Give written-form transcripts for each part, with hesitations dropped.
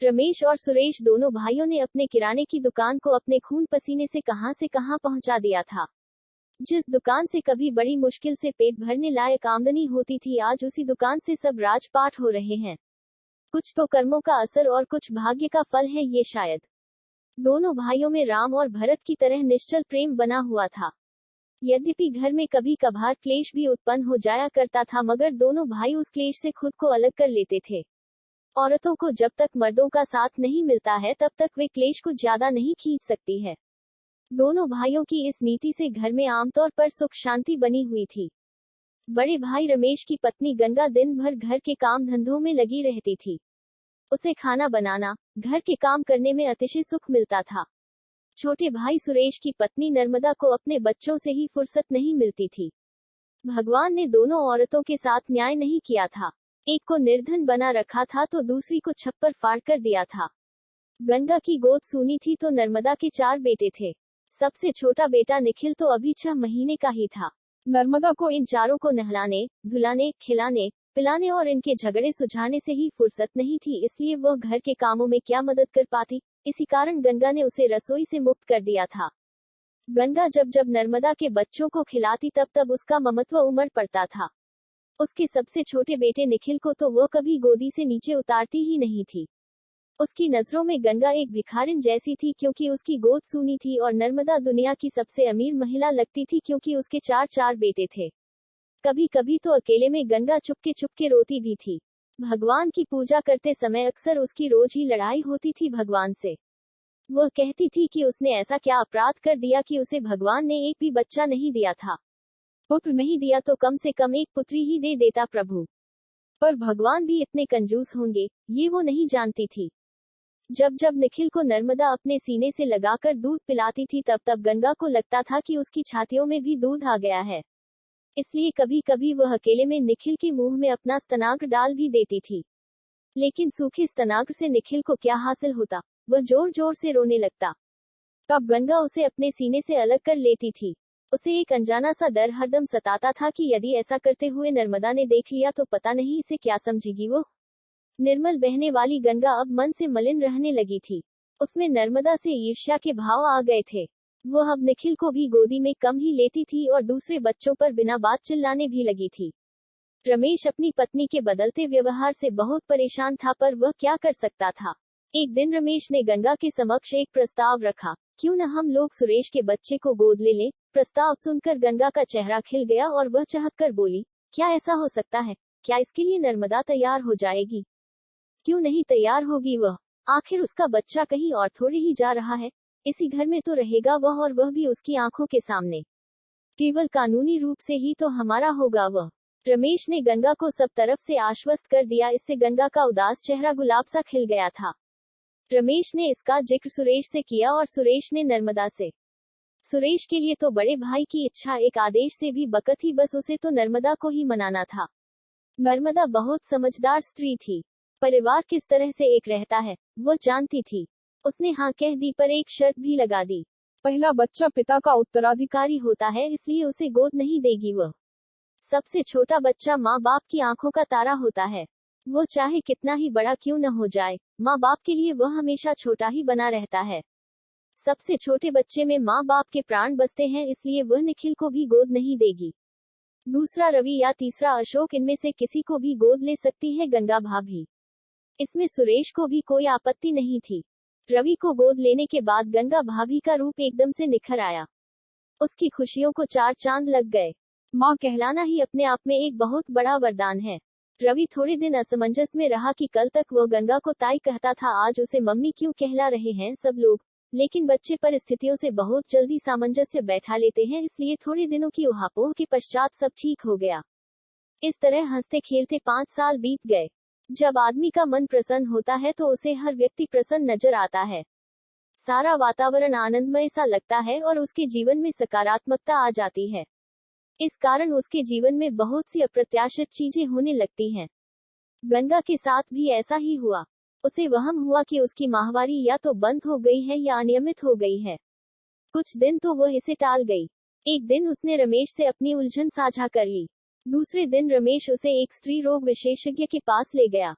रमेश और सुरेश दोनों भाइयों ने अपने किराने की दुकान को अपने खून पसीने से कहां पहुंचा दिया था। जिस दुकान से कभी बड़ी मुश्किल से पेट भरने लायक आमदनी होती थी, आज उसी दुकान से सब राजपाट हो रहे हैं। कुछ तो कर्मों का असर और कुछ भाग्य का फल है ये शायद। दोनों भाइयों में राम और भरत की तरह निश्चल प्रेम बना हुआ था। यद्यपि घर में कभी कभार क्लेश भी उत्पन्न हो जाया करता था, मगर दोनों भाई उस क्लेश से खुद को अलग कर लेते थे। औरतों को जब तक मर्दों का साथ नहीं मिलता है तब तक वे क्लेश को ज्यादा नहीं खींच सकती है। दोनों भाइयों की इस नीति से घर में आमतौर पर सुख शांति बनी हुई थी। बड़े भाई रमेश की पत्नी गंगा दिन भर घर के काम धंधों में लगी रहती थी। उसे खाना बनाना, घर के काम करने में अतिशय सुख मिलता था। छोटे भाई सुरेश की पत्नी नर्मदा को अपने बच्चों से ही फुर्सत नहीं मिलती थी। भगवान ने दोनों औरतों के साथ न्याय नहीं किया था। एक को निर्धन बना रखा था तो दूसरी को छप्पर फाड़ कर दिया था। गंगा की गोद सूनी थी तो नर्मदा के 4 बेटे थे। सबसे छोटा बेटा निखिल तो अभी 6 महीने का ही था। नर्मदा को इन चारों को नहलाने, धुलाने, खिलाने, पिलाने और इनके झगड़े सुलझाने से ही फुर्सत नहीं थी, इसलिए वह घर के कामों में क्या मदद कर पाती। इसी कारण गंगा ने उसे रसोई से मुक्त कर दिया था। गंगा जब जब नर्मदा के बच्चों को खिलाती तब तब उसका ममत्व उमड़ पड़ता था। उसके सबसे छोटे बेटे निखिल को तो वह कभी गोदी से नीचे उतारती ही नहीं थी। उसकी नजरों में गंगा एक भिखारिन जैसी थी क्योंकि उसकी गोद सूनी थी, और नर्मदा दुनिया की सबसे अमीर महिला लगती थी क्योंकि उसके 4 बेटे थे। कभी कभी तो अकेले में गंगा चुपके चुपके रोती भी थी। भगवान की पूजा करते समय अक्सर उसकी रोज ही लड़ाई होती थी भगवान से। वह कहती थी कि उसने ऐसा क्या अपराध कर दिया कि उसे भगवान ने एक भी बच्चा नहीं दिया था। पुत्र नहीं दिया तो कम से कम एक पुत्री ही दे देता प्रभु। पर भगवान भी इतने कंजूस होंगे, ये वो नहीं जानती थी। जब जब निखिल को नर्मदा अपने सीने से लगाकर दूध पिलाती थी तब तब गंगा को लगता था कि उसकी छातियों में भी दूध आ गया है। इसलिए कभी कभी वह अकेले में निखिल के मुंह में अपना स्तनाग्र डाल भी देती थी। लेकिन सूखे स्तनाग्र से निखिल को क्या हासिल होता, वह जोर जोर से रोने लगता। तब गंगा उसे अपने सीने से अलग कर लेती थी। उसे एक अनजाना सा डर हरदम सताता था कि यदि ऐसा करते हुए नर्मदा ने देख लिया तो पता नहीं इसे क्या समझेगी वो। निर्मल बहने वाली गंगा अब मन से मलिन रहने लगी थी। उसमें नर्मदा से ईर्ष्या के भाव आ गए थे। वह अब निखिल को भी गोदी में कम ही लेती थी और दूसरे बच्चों पर बिना बात चिल्लाने भी लगी थी। रमेश अपनी पत्नी के बदलते व्यवहार से बहुत परेशान था, पर वह क्या कर सकता था। एक दिन रमेश ने गंगा के समक्ष एक प्रस्ताव रखा, क्यों न हम लोग सुरेश के बच्चे को गोद ले लें। प्रस्ताव सुनकर गंगा का चेहरा खिल गया और वह चहककर बोली, क्या ऐसा हो सकता है? क्या इसके लिए नर्मदा तैयार हो जाएगी? क्यों नहीं तैयार होगी वह? आखिर उसका बच्चा कहीं और थोड़ी ही जा रहा है। इसी घर में तो रहेगा वह, और वह भी उसकी आंखों के सामने। केवल कानूनी रूप से ही तो हमारा होगा वह। रमेश ने गंगा को सब तरफ से आश्वस्त कर दिया। इससे गंगा का उदास चेहरा गुलाब सा खिल गया था। रमेश ने इसका जिक्र सुरेश से किया और सुरेश ने नर्मदा से। सुरेश के लिए तो बड़े भाई की इच्छा एक आदेश से भी बकत थी, बस उसे तो नर्मदा को ही मनाना था। नर्मदा बहुत समझदार स्त्री थी। परिवार किस तरह से एक रहता है वो जानती थी। उसने हाँ कह दी, पर एक शर्त भी लगा दी। पहला बच्चा पिता का उत्तराधिकारी होता है, इसलिए उसे गोद नहीं देगी वह। सबसे छोटा बच्चा माँ बाप की आंखों का तारा होता है। वो चाहे कितना ही बड़ा क्यों न हो जाए, माँ बाप के लिए वह हमेशा छोटा ही बना रहता है। सबसे छोटे बच्चे में माँ बाप के प्राण बसते हैं, इसलिए वह निखिल को भी गोद नहीं देगी। दूसरा रवि या तीसरा अशोक, इनमें से किसी को भी गोद ले सकती है गंगा भाभी। इसमें सुरेश को भी कोई आपत्ति नहीं थी। रवि को गोद लेने के बाद गंगा भाभी का रूप एकदम से निखर आया। उसकी खुशियों को 4 चांद लग गए। माँ कहलाना ही अपने आप में एक बहुत बड़ा वरदान है। रवि थोड़े दिन असमंजस में रहा कि कल तक वह गंगा को ताई कहता था, आज उसे मम्मी क्यों कहला रहे हैं सब लोग। लेकिन बच्चे परिस्थितियों से बहुत जल्दी सामंजस्य बैठा लेते हैं, इसलिए थोड़े दिनों की उहापोह के पश्चात सब ठीक हो गया। इस तरह हंसते खेलते 5 साल बीत गए। जब आदमी का मन प्रसन्न होता है तो उसे हर व्यक्ति प्रसन्न नजर आता है। सारा वातावरण आनंदमय सा लगता है और उसके जीवन में सकारात्मकता आ जाती है। इस कारण उसके जीवन में बहुत सी अप्रत्याशित चीजें होने लगती हैं। गंगा के साथ भी ऐसा ही हुआ। उसे वहम हुआ कि उसकी माहवारी या तो बंद हो गई है या अनियमित हो गई है। कुछ दिन तो वह इसे टाल गई। एक दिन उसने रमेश से अपनी उलझन साझा कर ली। दूसरे दिन रमेश उसे एक स्त्री रोग विशेषज्ञ के पास ले गया।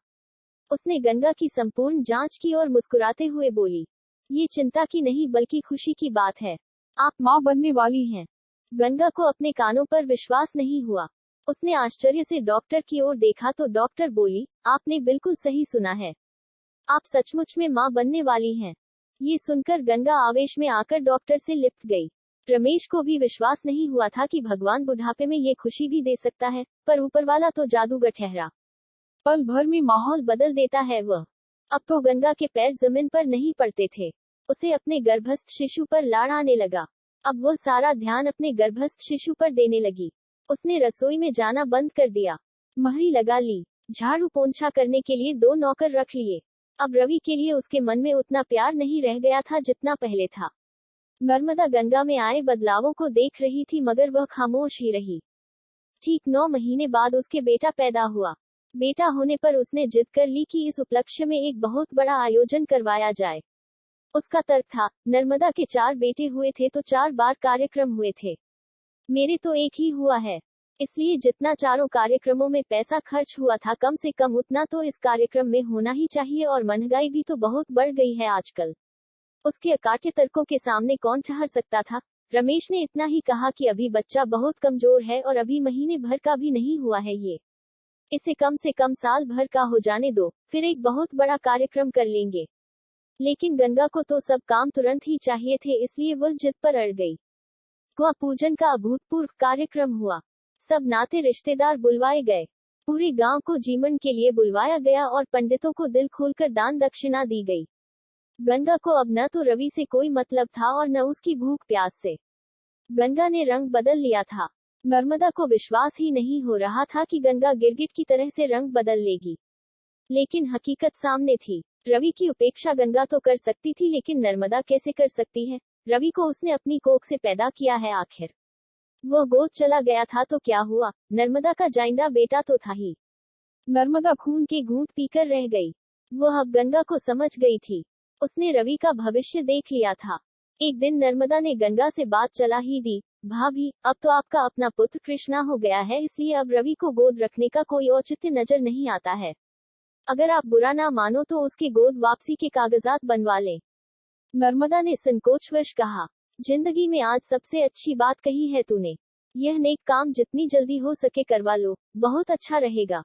उसने गंगा की संपूर्ण जांच की और मुस्कुराते हुए बोली, ये चिंता की नहीं बल्कि खुशी की बात है। आप माँ बनने वाली हैं। गंगा को अपने कानों पर विश्वास नहीं हुआ। उसने आश्चर्य से डॉक्टर की ओर देखा तो डॉक्टर बोली, आपने बिल्कुल सही सुना है। आप सचमुच में माँ बनने वाली हैं। ये सुनकर गंगा आवेश में आकर डॉक्टर से लिपट गई। रमेश को भी विश्वास नहीं हुआ था कि भगवान बुढ़ापे में ये खुशी भी दे सकता है, पर ऊपर वाला तो जादूगर ठहरा। पल भर में माहौल बदल देता है वह। अब तो गंगा के पैर जमीन पर नहीं पड़ते थे। उसे अपने गर्भस्थ शिशु पर लाड़ आने लगा। अब वह सारा ध्यान अपने गर्भस्थ शिशु पर देने लगी। उसने रसोई में जाना बंद कर दिया। महरी लगा ली। झाड़ू पोंछा करने के लिए 2 नौकर रख लिए। अब रवि के लिए उसके मन में उतना प्यार नहीं रह गया था जितना पहले था। नर्मदा गंगा में आए बदलावों को देख रही थी मगर वह खामोश ही रही। ठीक 9 महीने बाद उसके बेटा पैदा हुआ। बेटा होने पर उसने जिद कर ली कि इस उपलक्ष्य में एक बहुत बड़ा आयोजन करवाया जाए। उसका तर्क था, नर्मदा के 4 बेटे हुए थे तो 4 बार कार्यक्रम हुए थे। मेरे तो एक ही हुआ है, इसलिए जितना चारों कार्यक्रमों में पैसा खर्च हुआ था कम से कम उतना तो इस कार्यक्रम में होना ही चाहिए, और महंगाई भी तो बहुत बढ़ गई है आजकल। उसके अकाट्य तर्कों के सामने कौन ठहर सकता था। रमेश ने इतना ही कहा कि अभी बच्चा बहुत कमजोर है और अभी महीने भर का भी नहीं हुआ है, इसे कम से कम साल भर का हो जाने दो, फिर एक बहुत बड़ा कार्यक्रम कर लेंगे। लेकिन गंगा को तो सब काम तुरंत ही चाहिए थे, इसलिए वह जिद पर अड़ गई। कुआं पूजन का अभूतपूर्व कार्यक्रम हुआ। सब नाते रिश्तेदार बुलवाए गए। पूरे गांव को जीवन के लिए बुलवाया गया और पंडितों को दिल खोलकर दान दक्षिणा दी गई। गंगा को अब न तो रवि से कोई मतलब था और न उसकी भूख प्यास से। गंगा ने रंग बदल लिया था। नर्मदा को विश्वास ही नहीं हो रहा था कि गंगा गिरगिट की तरह से रंग बदल लेगी। लेकिन हकीकत सामने थी। रवि की उपेक्षा गंगा तो कर सकती थी, लेकिन नर्मदा कैसे कर सकती है। रवि को उसने अपनी कोख से पैदा किया है। आखिर वह गोद चला गया था तो क्या हुआ, नर्मदा का जाइंदा बेटा तो था ही। नर्मदा खून के घूंट पीकर रह गई। वह अब गंगा को समझ गई थी। उसने रवि का भविष्य देख लिया था। एक दिन नर्मदा ने गंगा से बात चला ही दी, भाभी, अब तो आपका अपना पुत्र कृष्णा हो गया है, इसलिए अब रवि को गोद रखने का कोई औचित्य नजर नहीं आता है। अगर आप बुरा ना मानो तो उसके गोद वापसी के कागजात बनवा लें। नर्मदा ने संकोचवश कहा, जिंदगी में आज सबसे अच्छी बात कही है तूने। यह नेक काम जितनी जल्दी हो सके करवा लो, बहुत अच्छा रहेगा।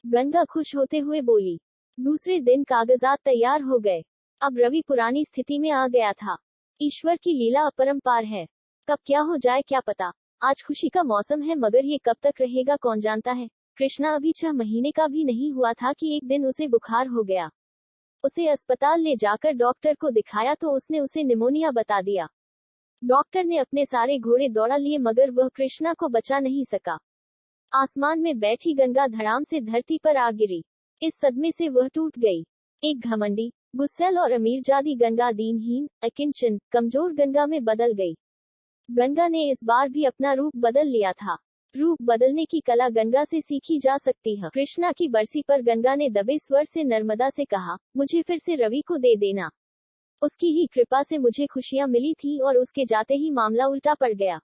गंगा खुश होते हुए बोली। दूसरे दिन कागजात तैयार हो गए। अब रवि पुरानी स्थिति में आ गया था। ईश्वर की लीला अपरंपार है। कब क्या हो जाए क्या पता। आज खुशी का मौसम है मगर ये कब तक रहेगा कौन जानता है। कृष्णा अभी 6 महीने का भी नहीं हुआ था कि एक दिन उसे बुखार हो गया। उसे अस्पताल ले जाकर डॉक्टर को दिखाया तो उसने उसे निमोनिया बता दिया। डॉक्टर ने अपने सारे घोड़े दौड़ा लिए मगर वह कृष्णा को बचा नहीं सका। आसमान में बैठी गंगा धड़ाम से धरती पर आ गिरी। इस सदमे से वह टूट गई। एक घमंडी, गुस्सैल और अमीरजादी गंगा दीनहीन, अकिंचन, कमजोर गंगा में बदल गई। गंगा ने इस बार भी अपना रूप बदल लिया था। रूप बदलने की कला गंगा से सीखी जा सकती है। कृष्णा की बरसी पर गंगा ने दबे स्वर से नर्मदा से कहा, मुझे फिर से रवि को दे देना। उसकी ही कृपा से मुझे खुशियां मिली थी और उसके जाते ही मामला उल्टा पड़ गया।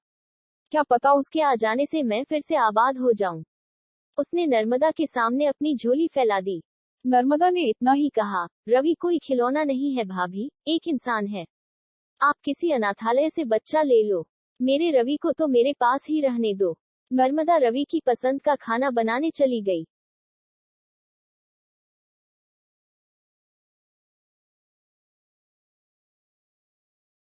क्या पता उसके आ जाने से मैं फिर से आबाद हो जाऊं। उसने नर्मदा के सामने अपनी झोली फैला दी। नर्मदा ने इतना ही कहा, रवि कोई खिलौना नहीं है भाभी, एक इंसान है। आप किसी अनाथालय से बच्चा ले लो। मेरे रवि को तो मेरे पास ही रहने दो। नर्मदा रवि की पसंद का खाना बनाने चली गई।